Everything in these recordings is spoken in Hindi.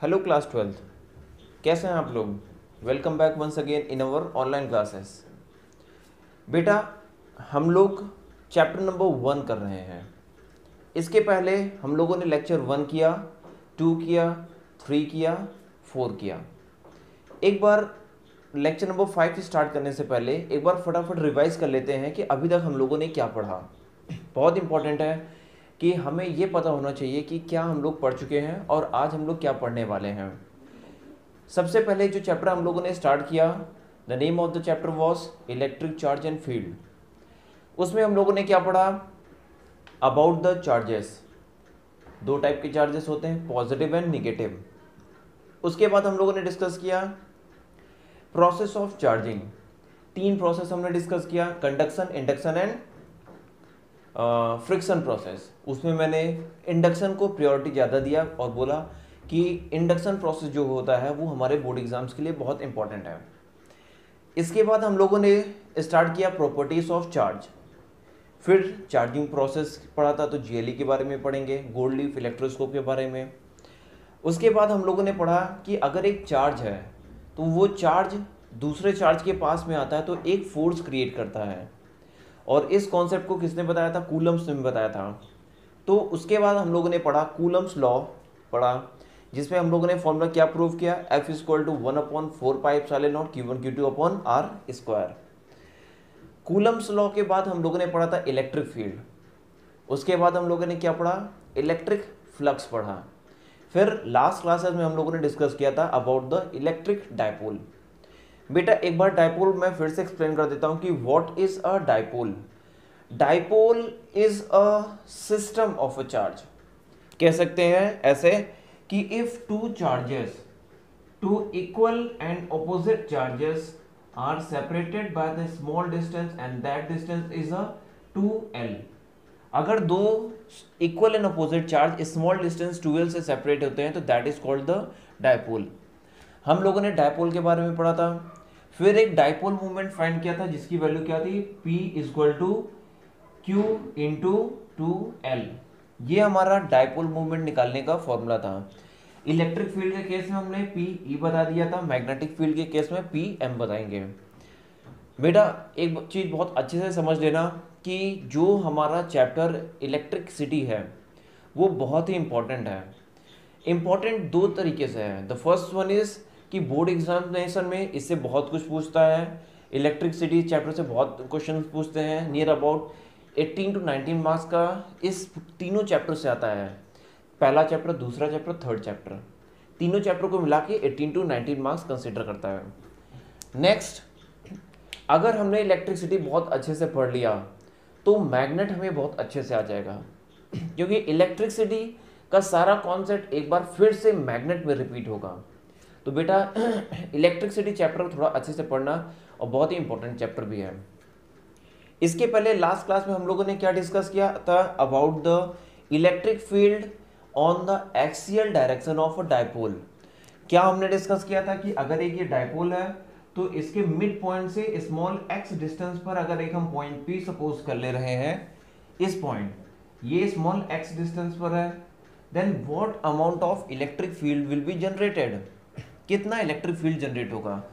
हेलो क्लास 12th, कैसे हैं आप लोग। Welcome back once again in our online classes. बेटा, हम लोग चैप्टर नंबर 1 कर रहे हैं। इसके पहले हम लोगों ने लेक्चर 1 किया, 2 किया, 3 किया, 4 किया। एक बार लेक्चर नंबर 5 स्टार्ट करने से पहले एक बार फटाफट रिवाइज कर लेते हैं कि अभी तक हम लोगों ने क्या पढ़ा। बहुत इंपॉर्टेंट है कि हमें ये पता होना चाहिए कि क्या हम लोग पढ़ चुके हैं और आज हम लोग क्या पढ़ने वाले हैं। सबसे पहले जो चैप्टर हम लोगों ने स्टार्ट किया, the name of the chapter was electric charge and field. उसमें हम लोगों ने क्या पढ़ा, अबाउट द चार्जेस। दो टाइप के चार्जेस होते हैं, पॉजिटिव एंड निगेटिव। उसके बाद हम लोगों ने डिस्कस किया प्रोसेस ऑफ चार्जिंग। 3 प्रोसेस हमने डिस्कस किया, conduction, induction and friction process. उसमें मैंने इंडक्शन को प्रायोरिटी ज़्यादा दिया और बोला कि इंडक्शन प्रोसेस जो होता है वो हमारे बोर्ड एग्जाम्स के लिए बहुत इंपॉर्टेंट है। इसके बाद हम लोगों ने स्टार्ट किया प्रॉपर्टीज ऑफ चार्ज। फिर चार्जिंग प्रोसेस पढ़ा था तो जीएलई के बारे में पढ़ेंगे, गोल्ड लीफ इलेक्ट्रोस्कोप के बारे में। उसके बाद हम लोगों ने पढ़ा कि अगर एक चार्ज है तो वो चार्ज दूसरे चार्ज के पास में आता है तो एक फोर्स क्रिएट करता है, और इस कॉन्सेप्ट को किसने बताया था, कूलम्स ने बताया था। तो उसके बाद हम लोगों ने पढ़ा कूलम्स लॉ पढ़ा, जिसमें हम लोगों ने फॉर्मूला क्या प्रूव किया, F = 1/4πε0 Q1Q2/r²। कूलम्स लॉ के बाद हम लोगों ने पढ़ा था इलेक्ट्रिक फील्ड। उसके बाद हम लोगों ने क्या पढ़ा, इलेक्ट्रिक फ्लक्स पढ़ा। फिर लास्ट क्लासेस में हम लोगों ने डिस्कस किया था अबाउट द इलेक्ट्रिक डायपोल। बेटा एक बार डायपोल मैं फिर से एक्सप्लेन कर देता हूं कि what is a dipole. Dipole is a system of a charge. कह सकते हैं ऐसे कि if two charges, two equal and opposite charges are separated by the small distance and that distance is a 2l। अगर दो equal and opposite charge small distance 2l से सेपरेट होते हैं तो that is called the dipole. हम लोगों ने डायपोल के बारे में पढ़ा था। फिर एक डायपोल मूवमेंट फाइंड किया था जिसकी वैल्यू क्या थी, P = Q × 2l। ये हमारा डायपोल मूवमेंट निकालने का फॉर्मूला था। इलेक्ट्रिक फील्ड के केस में हमने PE बता दिया था, मैग्नेटिक फील्ड के केस में PM बताएंगे। बेटा एक चीज़ बहुत अच्छे से समझ लेना कि जो हमारा चैप्टर इलेक्ट्रिसिटी है वो बहुत ही इम्पोर्टेंट है। इम्पॉर्टेंट 2 तरीके से है। द फर्स्ट वन इज़ कि बोर्ड एग्जामिनेशन में इससे बहुत कुछ पूछता है। इलेक्ट्रिसिटी चैप्टर से बहुत क्वेश्चन पूछते हैं, नियर अबाउट 18 to 19 मार्क्स का इस तीनों चैप्टर से आता है। पहला चैप्टर, दूसरा चैप्टर, थर्ड चैप्टर, तीनों चैप्टर को मिला के 18 to 19 मार्क्स कंसिडर करता है। नेक्स्ट, अगर हमने इलेक्ट्रिसिटी बहुत अच्छे से पढ़ लिया तो मैग्नेट हमें बहुत अच्छे से आ जाएगा, क्योंकि इलेक्ट्रिसिटी का सारा कॉन्सेप्ट एक बार फिर से मैग्नेट में रिपीट होगा। तो बेटा इलेक्ट्रिसिटी चैप्टर थोड़ा अच्छे से पढ़ना, और बहुत ही इंपॉर्टेंट चैप्टर भी है। इसके पहले लास्ट क्लास में हम लोगों ने क्या डिस्कस किया था, about the electric field on the axial direction of a dipole. क्या हमने डिस्कस किया था कि अगर एक ये डायपोल है तो इसके मिड पॉइंट से स्मॉल x डिस्टेंस पर अगर एक हम पॉइंट P सपोज कर ले रहे हैं, इस पॉइंट ये स्मॉल x डिस्टेंस पर है, then what amount of electric field will be generated, कितना इलेक्ट्रिक फील्ड जनरेट होगा।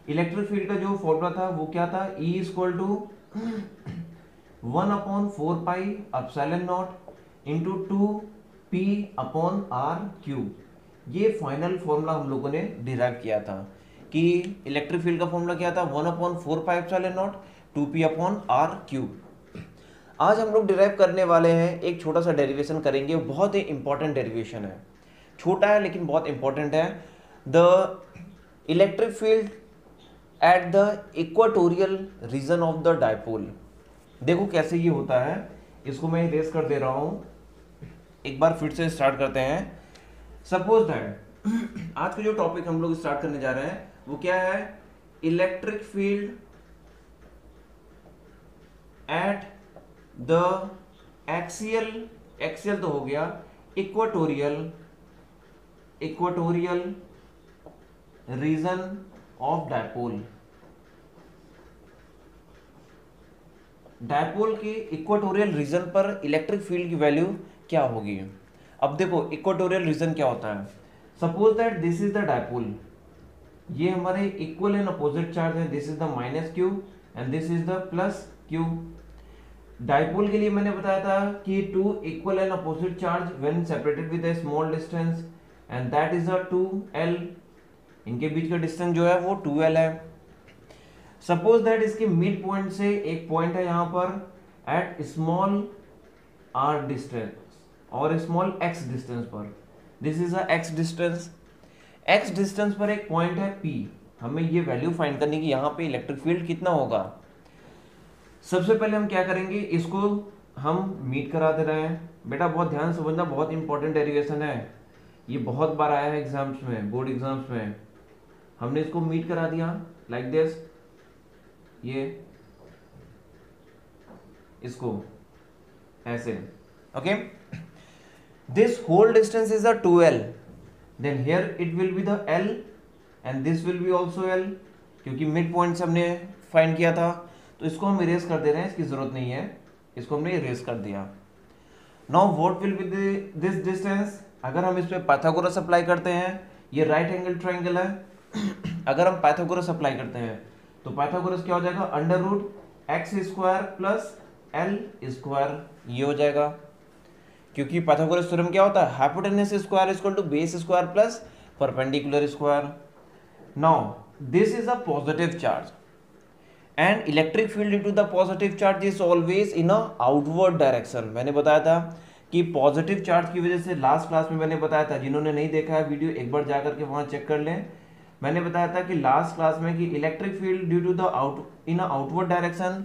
इलेक्ट्रिक फील्ड का जो फॉर्मूला था वो क्या था, E = 1/4πε0 × 2p/r³। ये फाइनल फॉर्मूला हम लोगों ने डिराइव किया था कि इलेक्ट्रिक फील्ड का फॉर्मूला क्या था, 1/4πε0 2p/r³। आज हम लोग डिराइव करने वाले हैं, एक छोटा सा डेरिवेशन करेंगे, बहुत ही इंपॉर्टेंट डेरिवेशन है, छोटा है लेकिन बहुत इंपॉर्टेंट है। The electric field at the equatorial region of the dipole. देखो कैसे ये होता है, इसको मैं इरेज कर दे रहा हूं, एक बार फिर से स्टार्ट करते हैं। सपोज दैट आज का जो टॉपिक हम लोग स्टार्ट करने जा रहे हैं वो क्या है, electric field at the axial तो हो गया, equatorial region of dipole. Dipole के इक्वाटोरियल रीजन पर इलेक्ट्रिक फील्ड की वैल्यू क्या होगी। अब देखो इक्वाटोरियल रीजन क्या होता है, suppose that this is the dipole, ये हमारे इक्वल एंड अपोजिट चार्ज है, this is the minus Q and this is the plus Q. Dipole के लिए मैंने बताया था कि two equal and opposite charge when separated with a small distance and that is a 2l, इनके बीच का डिस्टेंस जो है वो 2l है। सपोज दैट इसके मिड पॉइंट से एक पॉइंट है यहाँ पर एट स्मॉल r डिस्टेंस और स्मॉल x डिस्टेंस पर, this is a x distance, x distance पर एक पॉइंट है p। हमें ये वैल्यू फाइंड करनी कि यहाँ पे इलेक्ट्रिक फील्ड कितना होगा। सबसे पहले हम क्या करेंगे, इसको हम मीट करा दे रहे हैं। बेटा बहुत ध्यान समझना, बहुत इंपॉर्टेंट डेरिवेशन है, ये बहुत बार आया है एग्जाम्स में, बोर्ड एग्जाम्स में। हमने इसको मीट करा दिया लाइक दिस, ये इसको ऐसे, okay. This whole distance is a 2l, then here it will be the l and this will be also l, क्योंकि मिड पॉइंट से हमने फाइंड किया था। तो इसको हम इरेज कर दे रहे हैं, इसकी जरूरत नहीं है, इसको हमने इरेज कर दिया। Now what will B this distance, अगर हम इस पे पाइथागोरस अप्लाई करते हैं, ये राइट एंगल ट्रायंगल है, अगर हम पाइथागोरस अप्लाई करते हैं तो पाइथागोरस क्या हो जाएगा, under root X square plus L square, ये हो जाएगा। क्योंकि पाइथागोरस थ्योरम क्या होता है, hypotenuse square equal to base square plus perpendicular square. Now this is a positive charge and electric field due to the positive charge is always in a outward direction. मैंने बताया था कि पॉजिटिव चार्ज की वजह से, लास्ट क्लास में मैंने बताया था, जिन्होंने नहीं देखा है वीडियो एक बार जाकर के वहां चेक कर लें। मैंने बताया था कि लास्ट क्लास में कि electric field due to the in a outward direction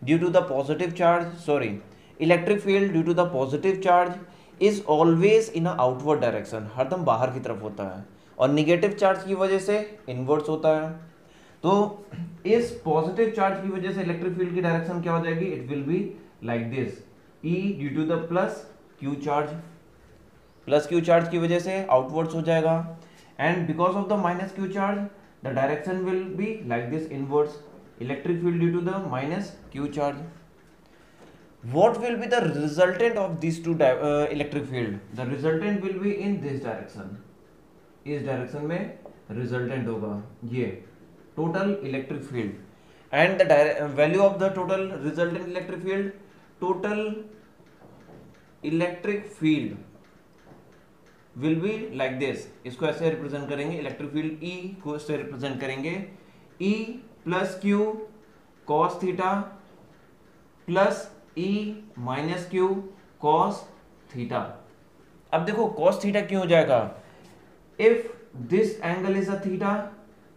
due to the positive charge, sorry, electric field due to the positive charge is always in a outward direction, हरदम बाहर की तरफ होता है, और निगेटिव चार्ज की वजह से इनवर्स होता है। तो इस पॉजिटिव चार्ज की वजह से इलेक्ट्रिक फील्ड की डायरेक्शन क्या हो जाएगी, it will be like this, E due to the plus Q charge, plus Q charge की वजह से आउटवर्ड्स हो जाएगा, and because of the minus Q charge the direction will be like this, inverse, electric field due to the minus Q charge. What will be the resultant of these two electric field? The resultant will be in this direction. इस डायरेक्शन में रिजल्टेंट होगा ये total electric field and the value of the total resultant electric field, total electric field will be like this. इसको ऐसे रिप्रेजेंट करेंगे, इलेक्ट्रिक फील्ड E को इससे रिप्रेजेंट करेंगे, E plus Q cos theta plus E minus Q cos theta. अब देखो कॉस थीटा क्यों हो जाएगा, if this angle is a theta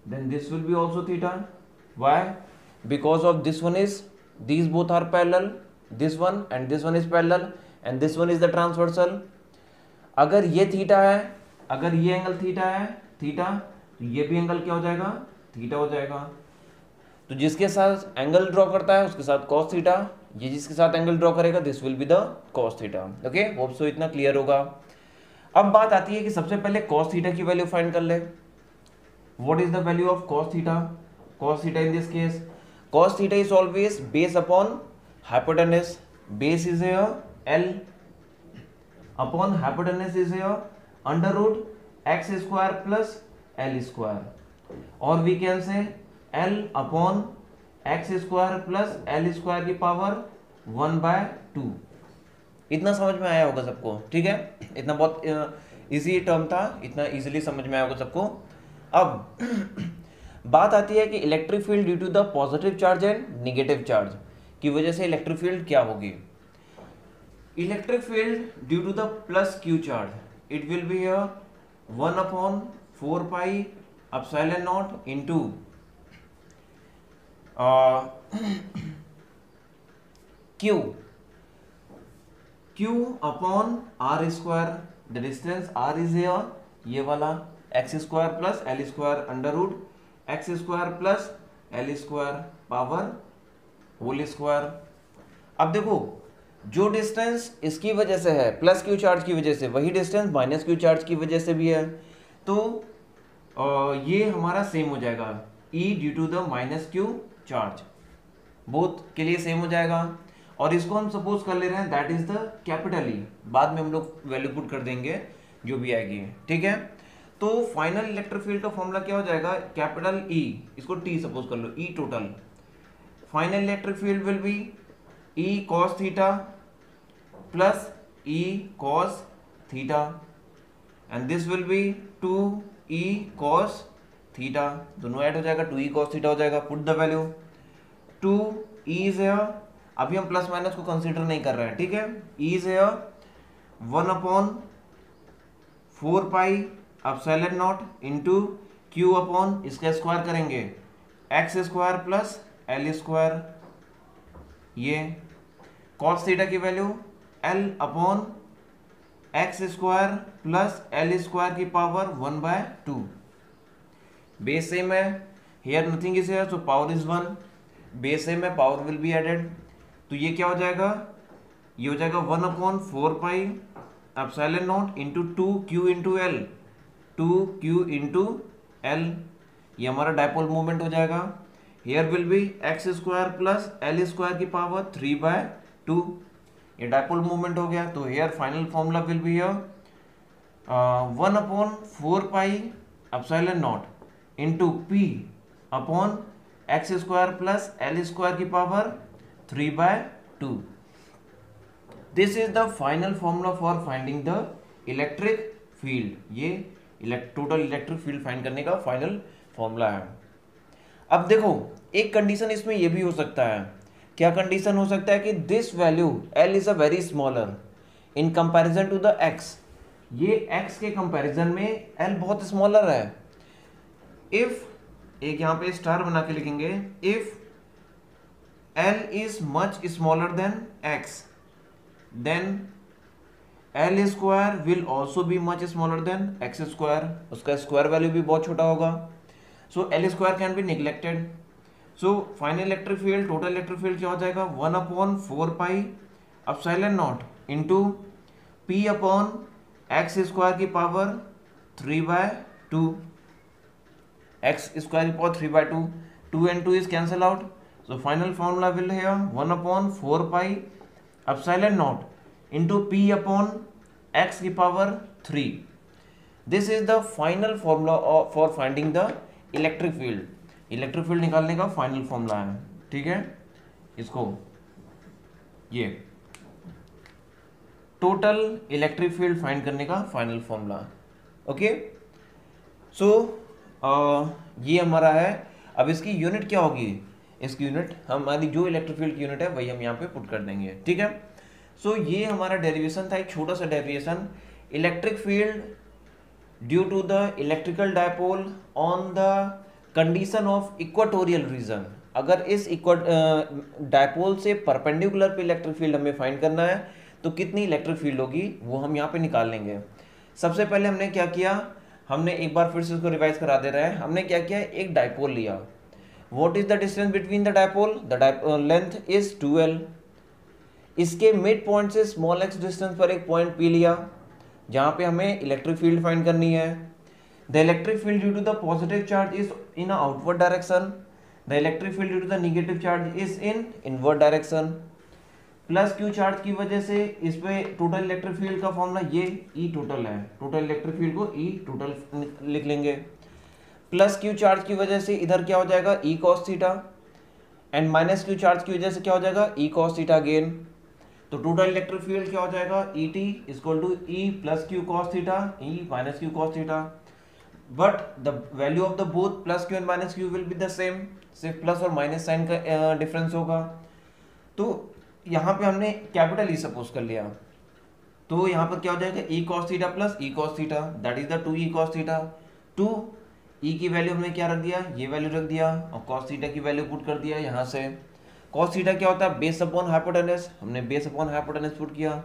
then this will be also theta. Why, because of this one is, these both are parallel, this one and this one is parallel and this one is the transversal। अगर ये थीटा है, अगर ये एंगल थीटा है, थीटा, तो ये भी एंगल क्या हो जाएगा, थीटा हो जाएगा। तो जिसके साथ एंगल ड्रॉ करता है उसके साथ cos थीटा, ये जिसके साथ एंगल ड्रॉ करेगा this will be the cos theta. Okay, hope so इतना क्लियर होगा। अब बात आती है कि सबसे पहले cos थीटा की वैल्यू फाइंड कर ले। What is the value of cos theta? cos theta in this case, cos theta is always base upon hypotenuse, base is here L upon hypotenuse is here under root x square plus L square, or we can say L upon x square plus L square की पावर 1/2। इतना समझ में आया होगा सबको, ठीक है? इतना बहुत इजी टर्म था, इतना इजीली समझ में आया होगा सबको। अब बात आती है कि electric field due to the positive charge and negative charge की वजह से इलेक्ट्रिक फील्ड क्या होगी। Electric field due to the plus Q charge, it will be 1/4 pi epsilon naught into Q upon R square, the distance R is here, ये वाला x square plus L square under root X square plus L square power whole square. अब देखो जो डिस्टेंस इसकी वजह से है प्लस क्यू चार्ज की वजह से, वही डिस्टेंस माइनस क्यू चार्ज की वजह से भी है, तो ये हमारा सेम हो जाएगा, E due to the minus Q charge both के लिए सेम हो जाएगा। और इसको हम सपोज कर ले रहे हैं that is the capital E, बाद में हम लोग वैल्यू पुट कर देंगे जो भी आएगी, ठीक है? तो फाइनल इलेक्ट्रिक फील्ड का फॉर्मूला क्या हो जाएगा, कैपिटल ई, इसको टी सपोज कर लो, E total, final electric field will be E cos theta plus E cos theta and this will be 2e cos theta, दोनों ऐड हो जाएगा, 2e cos थीटा हो जाएगा। Put the value, 2e is here, अभी हम प्लस माइनस को कंसीडर नहीं कर रहे हैं, ठीक है। e is here 1/4 pi epsilon naught into q upon, इसका स्क्वायर करेंगे x square plus l square, ये cos थीटा की value l upon x square plus L square की पावर 1/2, बेस सेम है, here nothing is here, so power is 1, base same है, पावर विल बी एडेड, तो ये क्या हो जाएगा, ये हो जाएगा 1/4 pi epsilon naught into 2q into L, 2q into L, ये हमारा डायपोल मूवमेंट हो जाएगा। Here will be x square plus L square की पावर 3/2, ये डायपोल मूवमेंट हो गया। तो here final formula will be here 1/4 pi epsilon naught into p upon x square plus L square की power 3/2। This is the final formula for finding the electric field, ये टोटल इलेक्ट्रिक फील्ड फाइंड करने का फाइनल फॉर्मूला है। अब देखो एक कंडीशन इसमें ये भी हो सकता है, क्या कंडीशन हो सकता है कि this value L is a very smaller in comparison to the x, ये x के कंपैरिजन में L बहुत स्मॉलर है। इफ, एक यहाँ पे स्टार बना के लिखेंगे, if L is much smaller than x then L square will also be much smaller than x square, उसका स्क्वायर वैल्यू भी बहुत छोटा होगा, so L square can be neglected. So final electric field, total electric field क्या हो जाएगा, 1/4 pi epsilon naught into p upon x square की पावर 3/2, एक्स स्क्वायर की power 3/2, 2 and 2 is cancel out, so final formula will here 1/4 pi epsilon naught into p upon x की power 3। This is the final formula for finding the electric field, electric field निकालने का फाइनल फॉर्मूला है, ठीक है। इसको ये टोटल इलेक्ट्रिक फील्ड फाइंड करने का फाइनल फॉर्मूला, ओके। सो ये हमारा है। अब इसकी यूनिट क्या होगी, इसकी यूनिट हमारी जो इलेक्ट्रिक फील्ड की यूनिट है वही हम यहाँ पे पुट कर देंगे, ठीक है। सो ये हमारा डेरिवेशन था, एक छोटा सा derivation, electric field due to the electrical dipole on the condition of equatorial region. अगर इस डायपोल से परपेंडिकुलर पे इलेक्ट्रिक फील्ड हमें फाइंड करना है तो कितनी इलेक्ट्रिक फील्ड होगी वो हम यहाँ पे निकाल लेंगे। सबसे पहले हमने क्या किया, हमने एक बार फिर से इसको रिवाइज करा दे रहे हैं, हमने क्या किया, एक डायपोल लिया। What is the distance between the dipole, the length is 2l। इसके मिड पॉइंट से स्मॉल x डिस्टेंस पर एक पॉइंट P लिया जहाँ पे हमें इलेक्ट्रिक फील्ड फाइंड करनी है। The electric field due to the positive charge is in a outward direction. The electric field due to the negative charge is in inward direction. Plus Q charge की वजह से इस पे टोटल इलेक्ट्रिक फील्ड का फॉर्मूला ये E टोटल है, टोटल इलेक्ट्रिक फील्ड को E टोटल लिख लेंगे। प्लस Q चार्ज की वजह से इधर क्या हो जाएगा, E cos theta, and minus Q charge की वजह से क्या हो जाएगा, E cos थीटा अगेन। तो टोटल इलेक्ट्रिक फील्ड क्या हो जाएगा, ET equal to E plus Q cos theta, E minus Q cos theta. But the value of the both plus q and minus q will be the same, सिर्फ प्लस और माइनस साइन का डिफरेंस होगा। तो यहाँ पे हमने कैपिटल E सपोज कर लिया, तो यहाँ पर क्या हो जाएगा, E cos theta plus E cos theta, that is the 2E cos theta. 2E की वैल्यू हमने क्या रख दिया, ये वैल्यू रख दिया, और cos थीटा की वैल्यू पुट कर दिया यहाँ से। cos थीटा क्या होता है, बेस अपॉन हाइपोटेनस, हमने बेस अपॉन हाइपोटेनस पुट किया।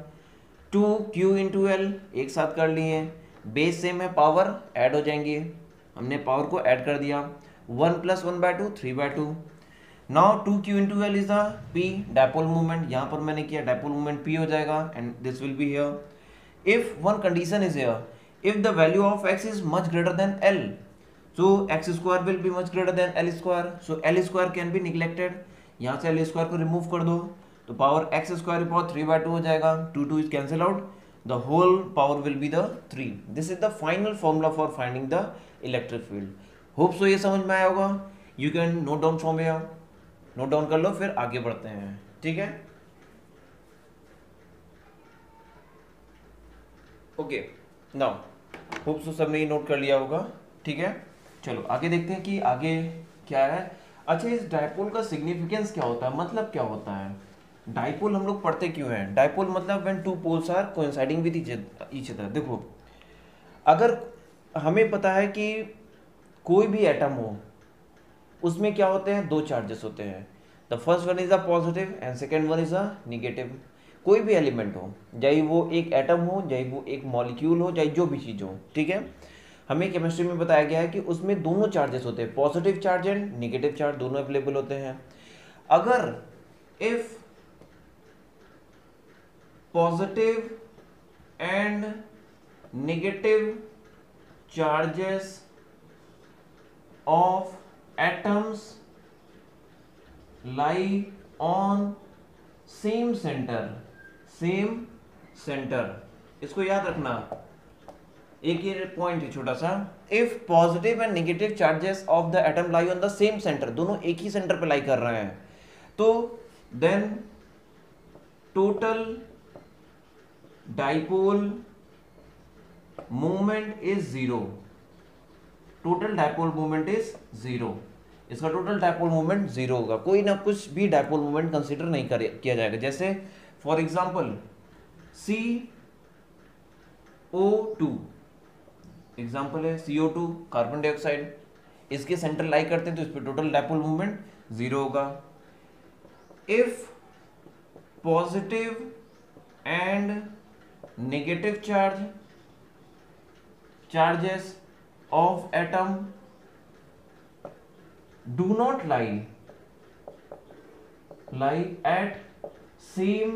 2q इंटू एल एक साथ कर लिए, बेस सेम है, पावर ऐड हो जाएंगी, हमने पावर को ऐड कर दिया, 1 + 1/2 3/2। Now 2q into L is the P dipole movement, यहाँ पर मैंने किया डायपोल मूवमेंट P हो जाएगा and this will be here. If one condition is here, if the value of x is much greater than L, so x square will be much greater than L square, so L square can be neglected, यहाँ से L स्क्वायर को रिमूव कर दो तो पावर x स्क्वायर की पावर 3/2 हो जाएगा, 2 2 is cancel out, the whole power will be the 3। This is the final formula for finding the electric field. Hope so ये समझ में आया होगा। You can note down from here, note down कर लो, फिर आगे बढ़ते हैं। ठीक है, ओके नाउ होप सो सबने ये नोट कर लिया होगा। ठीक है, चलो आगे देखते हैं कि आगे क्या है। अच्छा, इस डायपोल का सिग्निफिकेंस क्या होता है, मतलब क्या होता है? डायपोल हम लोग पढ़ते क्यों हैं? डायपोल मतलब when two poles are coinciding with each other. देखो, अगर हमें पता है कि कोई भी एटम हो उसमें क्या होते हैं, दो चार्जेस होते हैं। The first one is a positive and second one is a negative. कोई भी एलिमेंट हो, चाहे वो एक एटम हो, चाहे वो एक मॉलिक्यूल हो, चाहे जो भी चीज़ हो, ठीक है, हमें केमिस्ट्री में बताया गया है कि उसमें दोनों चार्जेस होते हैं, positive charge and negative charge, दोनों अवेलेबल होते हैं। अगर if positive and negative charges of atoms lie on same centre, इसको याद रखना। एक ही पॉइंट है छोटा सा, if positive and negative charges of the atom lie on the same centre, दोनों एक ही सेंटर पे लाई कर रहे हैं, तो then total dipole movement is zero. Total dipole movement is zero. इसका टोटल डाइपोल मूवमेंट जीरो होगा, कोई ना कुछ भी डाइपोल मूवमेंट कंसीडर नहीं किया जाएगा। जैसे फॉर एग्जांपल CO2 एग्जांपल है, CO2 कार्बन डाइऑक्साइड, इसके सेंटर लाई करते हैं तो इस पर टोटल डाइपोल मूवमेंट जीरो होगा। If positive and negative charges of atom do not lie at same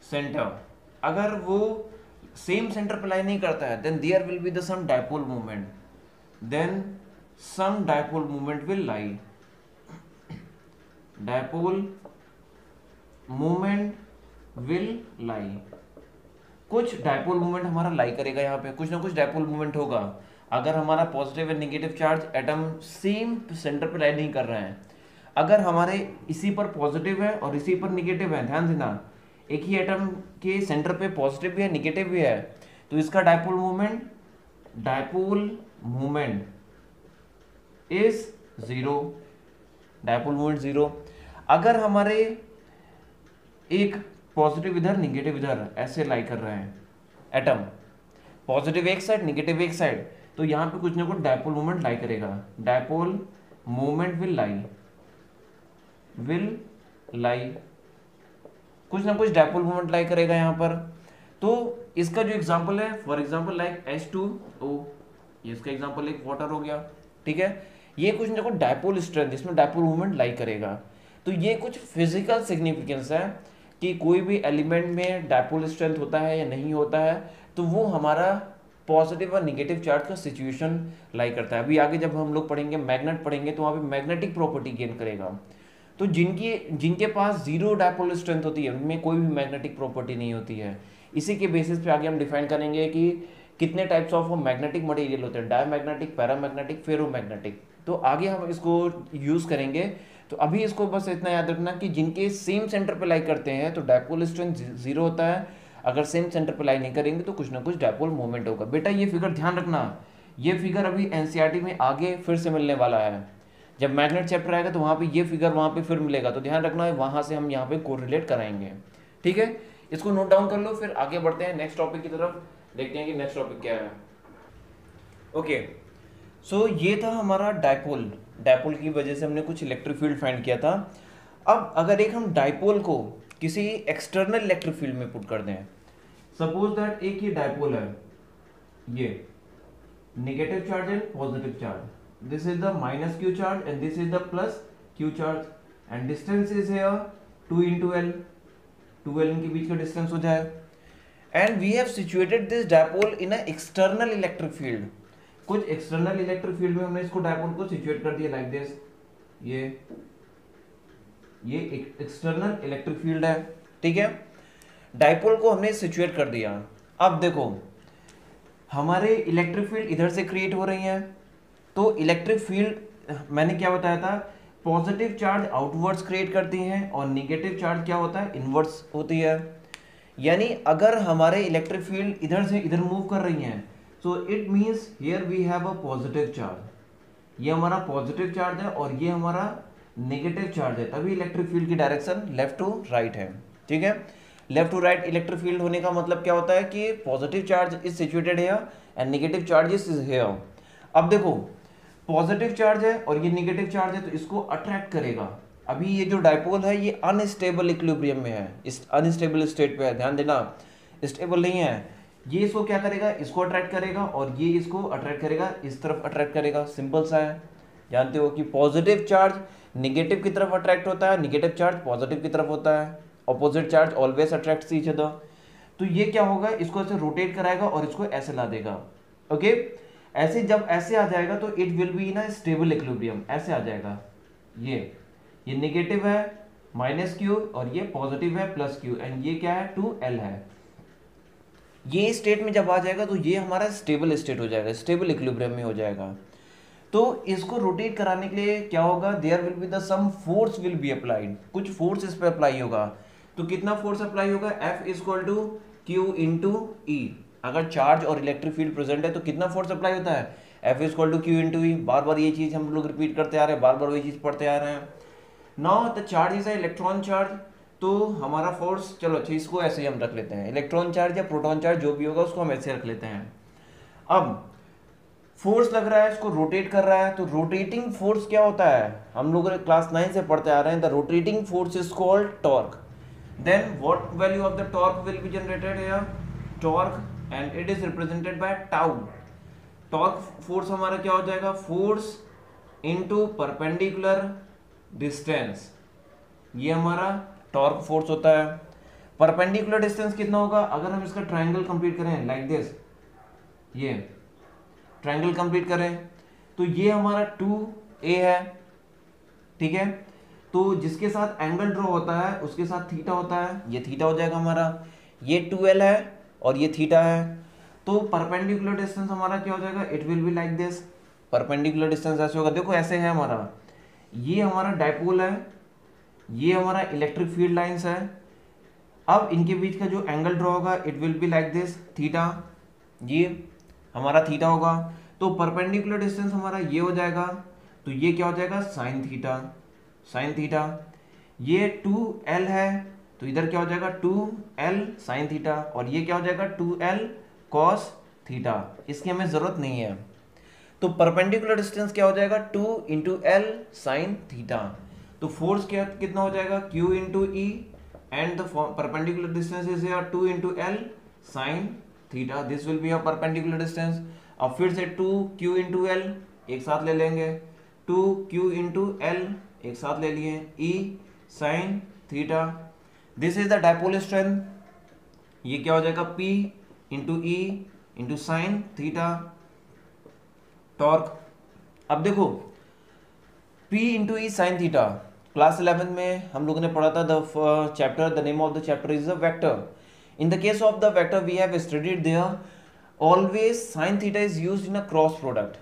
center, अगर वो सेम सेंटर पे लाई नहीं करता है, then there will be the some dipole moment, then some dipole moment will lie, dipole moment will lie। कुछ डायपोल मूवमेंट हमारा लाई करेगा, यहाँ पे कुछ ना कुछ डायपोल मूवमेंट होगा। अगर हमारा positive and negative charge atom same centre पर लाई नहीं कर रहे हैं, अगर हमारे इसी पर पॉजिटिव है और इसी पर नेगेटिव है, ध्यान देना, एक ही एटम के सेंटर पे पॉजिटिव भी है नेगेटिव भी है, तो इसका dipole movement is zero, dipole movement zero. अगर हमारे एक पॉजिटिव इधर नेगेटिव इधर ऐसे लाई कर रहे हैं एटम, पॉजिटिव एक साइड नेगेटिव एक साइड, तो यहाँ पे कुछ ना कुछ डायपोल मूवमेंट लाई करेगा, डायपोल मूवमेंट विल लाई, कुछ ना कुछ डायपोल मूवमेंट लाई करेगा यहाँ पर। तो इसका जो एग्जांपल है, फॉर एग्जांपल लाइक H2O, ये इसका एग्जांपल एक वाटर हो गया, ठीक है, ये कुछ ना कुछ डायपोल स्ट्रेंथ, इसमें डायपोल मूवमेंट लाई करेगा। तो ये कुछ फिजिकल सिग्निफिकेंस है कि कोई भी एलिमेंट में डायपोल स्ट्रेंथ होता है या नहीं होता है, तो वो हमारा पॉजिटिव और नेगेटिव चार्ज का सिचुएशन लाई करता है। अभी आगे जब हम लोग पढ़ेंगे मैग्नेट पढ़ेंगे तो वहाँ पे मैग्नेटिक प्रॉपर्टी गेन करेगा। तो जिनके पास जीरो डायपोल स्ट्रेंथ होती है उनमें कोई भी मैग्नेटिक प्रॉपर्टी नहीं होती है। इसी के बेसिस पे आगे हम डिफाइन करेंगे कि कितने टाइप्स ऑफ मैग्नेटिक मटेरियल होते हैं, डायमैग्नेटिक, पैरामैग्नेटिक, फेरोमैग्नेटिक। तो आगे हम इसको यूज करेंगे। तो अभी इसको बस इतना याद रखना कि जिनके सेम सेंटर पे लाई करते हैं तो डायपोल स्ट्रेंथ जीरो होता है, अगर सेम सेंटर पे लाई नहीं करेंगे तो कुछ ना कुछ डायपोल मूवमेंट होगा। बेटा ये फिगर ध्यान रखना, ये फिगर अभी एनसीईआरटी में आगे फिर से मिलने वाला है। जब मैग्नेट चैप्टर आएगा तो वहाँ पे ये फिगर वहाँ पे फिर मिलेगा, तो ध्यान रखना है, वहाँ से हम यहाँ पे कोरिलेट कराएंगे। ठीक है, इसको नोट डाउन कर लो, फिर आगे बढ़ते हैं नेक्स्ट टॉपिक की तरफ, देखते हैं कि नेक्स्ट टॉपिक क्या है। ओके, सो ये था हमारा डायपोल। डायपोल की वजह से हमने कुछ इलेक्ट्रिक फील्ड फाइंड किया था। अब अगर एक हम डायपोल को किसी एक्सटर्नल इलेक्ट्रिक फील्ड में पुट कर दें, सपोज दैट एक ही डायपोल है, ये negative charge and positive charge, this is the minus Q charge and this is the plus Q charge, and distance is here 2 into L, 2L इनके बीच का डिस्टेंस हो जाए, and we have situated this dipole in a external electric field. कुछ एक्सटर्नल इलेक्ट्रिक फील्ड में हमने इसको डायपोल को सिचुएट कर दिया लाइक दिस, ये एक एक्सटर्नल इलेक्ट्रिक फील्ड है, ठीक है। डाइपोल को हमने सिचुएट कर दिया। अब देखो हमारे इलेक्ट्रिक फील्ड इधर से क्रिएट हो रही हैं, तो इलेक्ट्रिक फील्ड मैंने क्या बताया था, पॉजिटिव चार्ज आउटवर्ड्स क्रिएट करती हैं और निगेटिव चार्ज क्या होता है, इनवर्ड्स होती है। यानी अगर हमारे इलेक्ट्रिक फील्ड इधर से इधर मूव कर रही हैं, so it means here we have a positive charge, ये हमारा पॉजिटिव चार्ज है और ये हमारा नेगेटिव चार्ज है, तभी इलेक्ट्रिक फील्ड की डायरेक्शन लेफ्ट टू राइट है। ठीक है, left to right electric field होने का मतलब क्या होता है कि positive charge is situated here and negative charge is here. अब देखो पॉजिटिव चार्ज है और ये नेगेटिव चार्ज है, तो इसको अट्रैक्ट करेगा। अभी ये जो डाइपोल है ये अनस्टेबल इक्विलिब्रियम में है, इस अनस्टेबल स्टेट पे है, ध्यान देना, स्टेबल नहीं है। ये इसको क्या करेगा, इसको अट्रैक्ट करेगा और ये इसको अट्रैक्ट करेगा, इस तरफ अट्रैक्ट करेगा। सिंपल सा है, जानते हो कि पॉजिटिव चार्ज निगेटिव की तरफ अट्रैक्ट होता है, निगेटिव चार्ज पॉजिटिव की तरफ होता है, opposite charge always attracts each other. तो ये क्या होगा, इसको ऐसे रोटेट कराएगा और इसको ऐसे ला देगा। ओके, ऐसे जब ऐसे आ जाएगा तो it will be in a stable equilibrium, ऐसे आ जाएगा। ये नेगेटिव है माइनस क्यू और ये पॉजिटिव है प्लस क्यू, एंड ये क्या है 2L है। ये स्टेट में जब आ जाएगा तो ये हमारा स्टेबल स्टेट हो जाएगा, स्टेबल इक्विलिब्रियम में हो जाएगा। तो इसको रोटेट कराने के लिए क्या होगा, there will be the sum force will be applied, कुछ फोर्स इस पे अप्लाई होगा। तो कितना फोर्स अप्लाई होगा, F equal to q into E. अगर चार्ज और इलेक्ट्रिक फील्ड प्रेजेंट है तो कितना फोर्स अप्लाई होता है, F equal to q into E. बार बार ये चीज हम लोग रिपीट करते आ रहे हैं, बार बार वही चीज पढ़ते आ रहे हैं। Now the charge is a electron charge, तो हमारा फोर्स, चलो अच्छा इसको ऐसे ही हम रख लेते हैं, इलेक्ट्रॉन चार्ज या प्रोटॉन चार्ज जो भी होगा उसको हम ऐसे रख लेते हैं। अब फोर्स लग रहा है, इसको रोटेट कर रहा है, तो रोटेटिंग फोर्स क्या होता है, हम लोग क्लास 9 से पढ़ते आ रहे हैं, the rotating force is called torque. Then what value of the torque will be generated here, torque, and it is represented by tau. Torque force हमारा क्या हो जाएगा, फोर्स इनटू परपेंडिकुलर डिस्टेंस, ये हमारा टॉर्क फोर्स होता है। परपेंडिकुलर डिस्टेंस कितना होगा, अगर हम इसका ट्रायंगल कंप्लीट करें लाइक दिस, ये ट्रायंगल कंप्लीट करें तो ये हमारा 2a है। ठीक है, तो जिसके साथ एंगल ड्रॉ होता है उसके साथ थीटा होता है, ये थीटा हो जाएगा हमारा, ये 2L है और ये थीटा है। तो परपेंडिकुलर डिस्टेंस हमारा क्या हो जाएगा, it will be like this. Perpendicular distance ऐसे होगा, देखो ऐसे है हमारा, ये हमारा डाइपोल है, ये हमारा इलेक्ट्रिक फील्ड लाइंस है। अब इनके बीच का जो एंगल ड्रॉ होगा it will be like this, theta, ये हमारा थीटा होगा। तो परपेंडिकुलर डिस्टेंस हमारा ये हो जाएगा, तो ये क्या हो जाएगा, साइन थीटा, साइन थीटा। ये 2L है तो इधर क्या हो जाएगा 2L साइन थीटा, और ये क्या हो जाएगा 2L कॉस थीटा, इसकी हमें जरूरत नहीं है। तो परपेंडिकुलर डिस्टेंस क्या हो जाएगा 2 इंटू एल साइन थीटा। तो फोर्स क्या कितना हो जाएगा Q into E, and the perpendicular distance is here 2 into L sine theta, this will be a perpendicular distance. अब फिर से 2Q इंटू एल एक साथ ले लेंगे, 2Q इंटू एल एक साथ ले लिए, E sine theta, this is the dipole strength. ये क्या हो जाएगा P into E into sine theta, torque. अब देखो P इंटू ई साइन थीटा, क्लास 11 में हम लोगों ने पढ़ा था the chapter, the name of the chapter is a vector. In the case of the vector we have studied there, always sin theta is used in a cross product.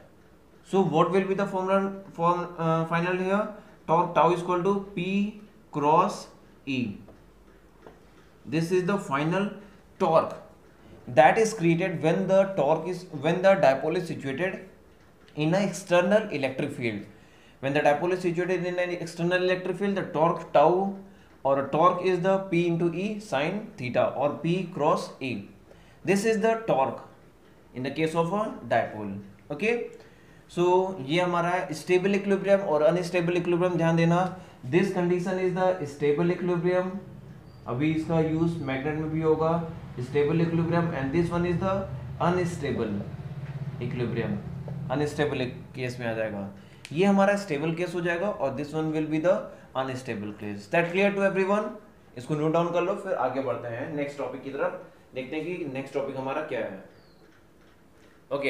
So what will be the formula for final here, tau is equal to P cross E. This is the final torque that is created when the dipole is situated in an external electric field. When the dipole is situated in an external electric field, the torque tau or torque is the P into E sin theta or P cross E. This is the torque in the case of a dipole. Okay, so ये हमारा stable equilibrium और unstable equilibrium, ध्यान देना, this condition is the stable equilibrium, अभी इसका यूज मैग्नेट में भी होगा, stable equilibrium, and this one is the unstable equilibrium, unstable case में आ जाएगा, ये हमारा स्टेबल केस हो जाएगा, और this one will be the unstable case. That clear to everyone? इसको नोट डाउन कर लो, फिर आगे बढ़ते हैं नेक्स्ट टॉपिक की तरफ, देखते हैं कि नेक्स्ट टॉपिक हमारा क्या है। ओके,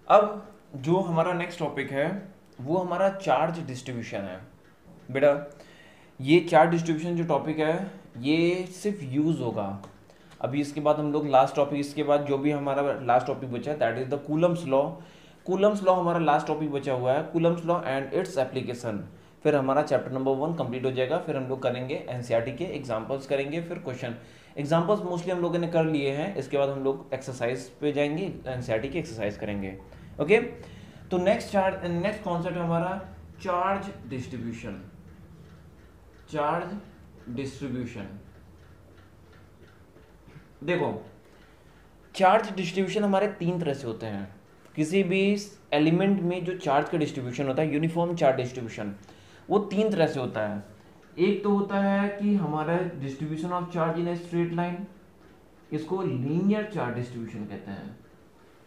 अब जो हमारा नेक्स्ट टॉपिक है वो हमारा चार्ज डिस्ट्रीब्यूशन है। बेटा ये चार्ज डिस्ट्रीब्यूशन जो टॉपिक है ये सिर्फ यूज़ होगा। अभी इसके बाद हम लोग लास्ट टॉपिक, इसके बाद जो भी हमारा लास्ट टॉपिक बचा है that is the Coulomb's law. Coulomb's law हमारा लास्ट टॉपिक बचा हुआ है, Coulomb's law and its application. फिर हमारा चैप्टर नंबर 1 कंप्लीट हो जाएगा। फिर हम लोग करेंगे एनसीईआरटी के एग्जांपल्स करेंगे, फिर क्वेश्चन। एग्जांपल्स मोस्टली हम लोगों ने कर लिए हैं। इसके बाद हम लोग एक्सरसाइज पे जाएंगे, एनसीईआरटी की एक्सरसाइज करेंगे। ओके, तो नेक्स्ट कॉन्सेप्ट है हमारा चार्ज डिस्ट्रीब्यूशन। चार्ज डिस्ट्रीब्यूशन, देखो चार्ज डिस्ट्रीब्यूशन हमारे 3 तरह से होते हैं। किसी भी एलिमेंट में जो चार्ज का डिस्ट्रीब्यूशन होता है, यूनिफॉर्म चार्ज डिस्ट्रीब्यूशन, वो 3 तरह से होता है। एक तो होता है कि हमारा distribution of charge in a straight line, इसको लीनियर चार्ज डिस्ट्रीब्यूशन कहते हैं।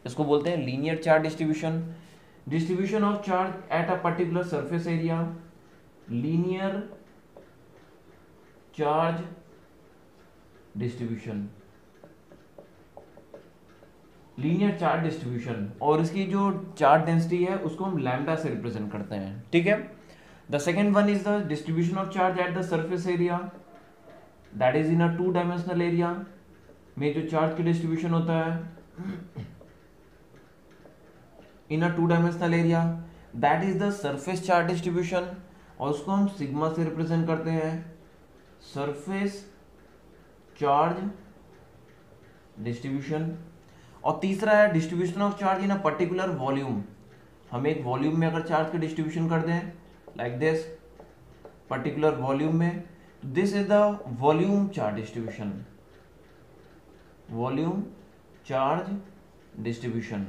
इसको बोलते हैं linear charge distribution. Distribution of charge at a particular surface area, linear charge distribution, linear charge distribution. और इसकी जो चार्ज डेंसिटी है उसको हम लैम्डा से रिप्रेजेंट करते हैं, ठीक है। The second one is the distribution of charge at the surface area, that is in a 2 dimensional area में जो चार्ज की डिस्ट्रीब्यूशन होता है इन अ 2 dimensional area, that is the surface charge distribution, और उसको हम सिग्मा से रिप्रेजेंट करते हैं, सरफेस चार्ज डिस्ट्रीब्यूशन। और तीसरा है distribution of charge in a particular volume. हम एक वॉल्यूम में अगर चार्ज का डिस्ट्रीब्यूशन कर दें लाइक दिस, पर्टिकुलर वॉल्यूम में, this is the volume charge distribution, volume charge distribution.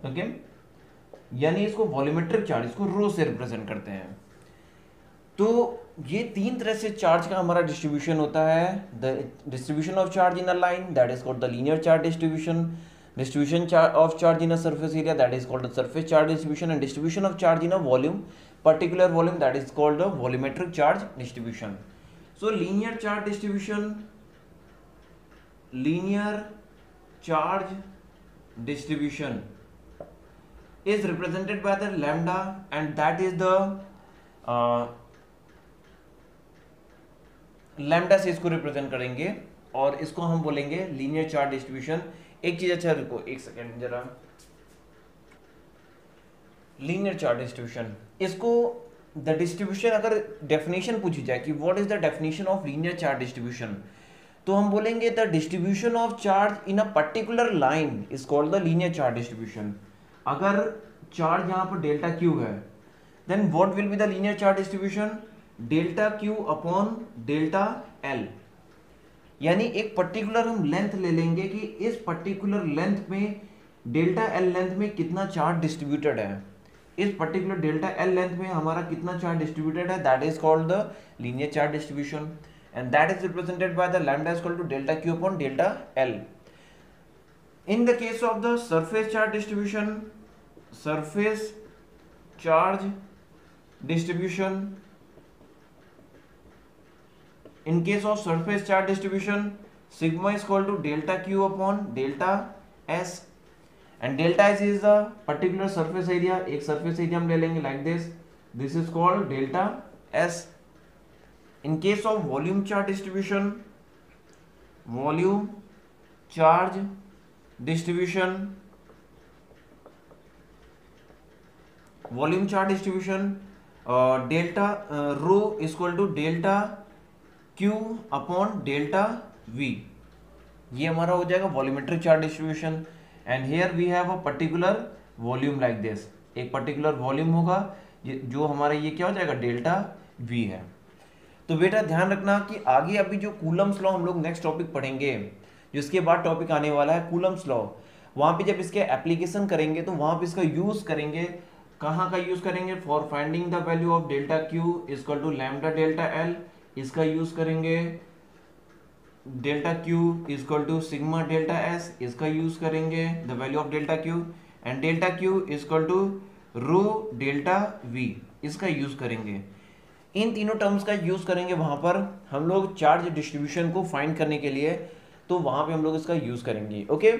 Okay, यानी इसको वॉल्यूमेट्रिक चार्ज, इसको रो से रिप्रेजेंट करते हैं। तो ये 3 तरह से चार्ज का हमारा डिस्ट्रीब्यूशन होता है। The distribution of charge in a line, that is called the linear charge distribution. Distribution of charge in a surface area, that is called the surface charge distribution. And distribution of charge in a volume, particular volume, that is called the volumetric charge distribution. So linear charge distribution, linear charge distribution is represented by the lambda, and that is the lambda से इसको रिप्रेजेंट करेंगे और इसको हम बोलेंगे लीनियर चार्ज डिस्ट्रीब्यूशन। एक चीज, अच्छा रुको एक सेकेंड जरा, लीनियर चार्ज डिस्ट्रीब्यूशन, इसको द डिस्ट्रीब्यूशन, अगर डेफिनेशन पूछी जाए कि what is the definition of linear charge distribution, तो हम बोलेंगे the distribution of charge in a particular line is called the linear charge distribution. अगर चार्ज यहाँ पर डेल्टा क्यू है, then what will be the linear charge distribution, delta Q upon delta L. यानी एक पर्टिकुलर हम लेंथ ले लेंगे कि इस पर्टिकुलर लेंथ में डेल्टा एल लेंथ में कितना चार्ज डिस्ट्रीब्यूटेड है, इस पर्टिकुलर डेल्टा एल लेंथ में हमारा कितना चार्ज डिस्ट्रीब्यूटेड है, that is called the linear charge distribution, and that is represented by the lambda is equal to delta q upon delta L. In the case of the surface charge distribution, surface charge distribution, in case of surface charge distribution, sigma is equal to delta q upon delta S, and delta S is the particular surface area. एक surface area हम ले लेंगे like this, this is called delta S. In case of volume charge distribution, volume charge distribution, volume charge distribution, delta rho is equal to delta q upon delta v. ये हमारा हो जाएगा volumetric charge distribution. And here we have a particular volume like this, एक पर्टिकुलर वॉल्यूम होगा जो हमारा ये क्या हो जाएगा, डेल्टा v है। तो बेटा ध्यान रखना कि आगे अभी जो कूलम्स लॉ हम लोग नेक्स्ट टॉपिक पढ़ेंगे, जिसके बाद टॉपिक आने वाला है कूलम्स लॉ, वहां पे जब इसके एप्लीकेशन करेंगे तो वहां पे इसका यूज करेंगे। कहाँ का यूज करेंगे, for finding the value of delta Q equal to lambda delta L, इसका यूज करेंगे। Delta Q equal to sigma delta S, इसका यूज करेंगे the value of delta Q, and delta Q equal to rho delta V, इसका यूज करेंगे। इन तीनों टर्म्स का यूज करेंगे वहां पर हम लोग चार्ज डिस्ट्रीब्यूशन को फाइंड करने के लिए, तो वहां पे हम लोग इसका यूज करेंगे। ओके,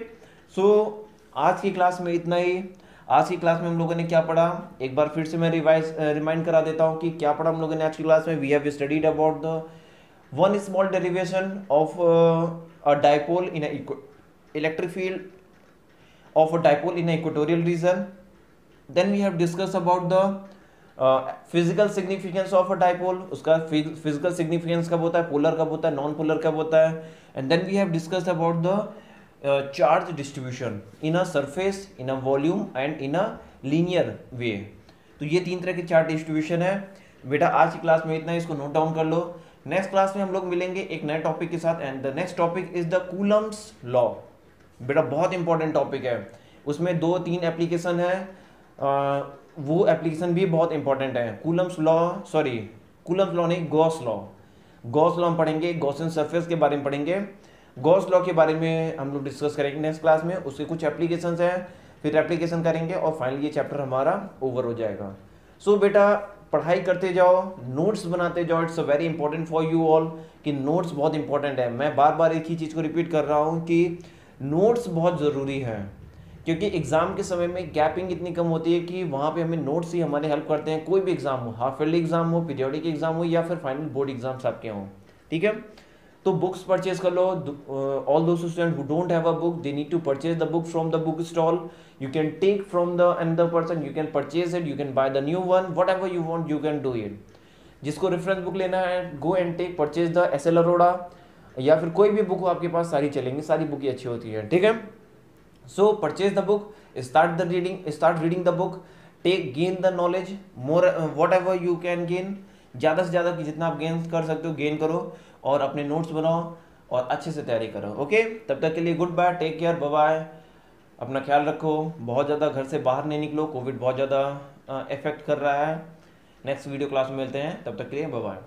सो आज की क्लास में इतना ही। आज की क्लास में हम लोगों ने क्या पढ़ा, एक बार फिर से मैं रिमाइंड करा देता हूँ कि क्या पढ़ा हम लोगों ने आज की क्लास में। We have studied about the one small derivation of a dipole in electric field of a dipole in a equatorial region. Then we have discussed about the physical significance of a dipole. उसका physical significance कब होता है, polar कब होता है, non polar कब होता है. And then we have discussed about the charge distribution in a surface, in a volume and in a linear way. तो ये तीन तरह के चार्ज डिस्ट्रीब्यूशन है बेटा। आज की क्लास में इतना ही, इसको नोट डाउन कर लो। नेक्स्ट क्लास में हम लोग मिलेंगे एक नए टॉपिक के साथ, and the next topic is the Coulomb's law. बेटा बहुत इंपॉर्टेंट टॉपिक है, उसमें 2-3 एप्लीकेशन है, वो एप्लीकेशन भी बहुत इंपॉर्टेंट है। कूलम्स लॉ नहीं, गॉस लॉ हम पढ़ेंगे, गॉसियन सरफेस के बारे में पढ़ेंगे। गॉस लॉ के बारे में हम लोग डिस्कस करेंगे नेक्स्ट क्लास में, उसके कुछ एप्लीकेशंस हैं, फिर एप्लीकेशन करेंगे और फाइनली ये चैप्टर हमारा ओवर हो जाएगा। सो बेटा पढ़ाई करते जाओ, नोट्स बनाते जाओ, it's a very important for you all कि नोट्स बहुत इंपॉर्टेंट है। मैं बार बार एक ही चीज़ को रिपीट कर रहा हूँ कि नोट्स बहुत ज़रूरी है, क्योंकि एग्ज़ाम के समय में गैपिंग इतनी कम होती है कि वहाँ पे हमें नोट्स ही हमारे हेल्प करते हैं। कोई भी एग्ज़ाम हो, हाफ ईयरली एग्ज़ाम हो, पीरियोडिक एग्ज़ाम हो या फिर फाइनल बोर्ड एग्जाम्स आपके हों, ठीक है। तो बुक्स परचेज कर लो। All those student who don't have a book, they need to purchase the book from the book stall. You can take from the another person, you can purchase it, you can buy the new one, whatever you want you can do it. जिसको रेफरेंस बुक लेना है, go and take purchase the S L Arora, या फिर कोई भी बुक हो आपके पास, सारी चलेंगी, सारी बुक ही अच्छी होती है, ठीक है। सो purchase the book, start reading the book, gain the knowledge more what ever you can gain. ज़्यादा से ज़्यादा जितना आप गेन कर सकते हो गेन करो, और अपने नोट्स बनाओ और अच्छे से तैयारी करो। ओके, तब तक के लिए goodbye, take care, bye bye. अपना ख्याल रखो, बहुत ज़्यादा घर से बाहर नहीं निकलो, कोविड बहुत ज़्यादा इफेक्ट कर रहा है। नेक्स्ट वीडियो क्लास में मिलते हैं, तब तक के लिए बाय बाय।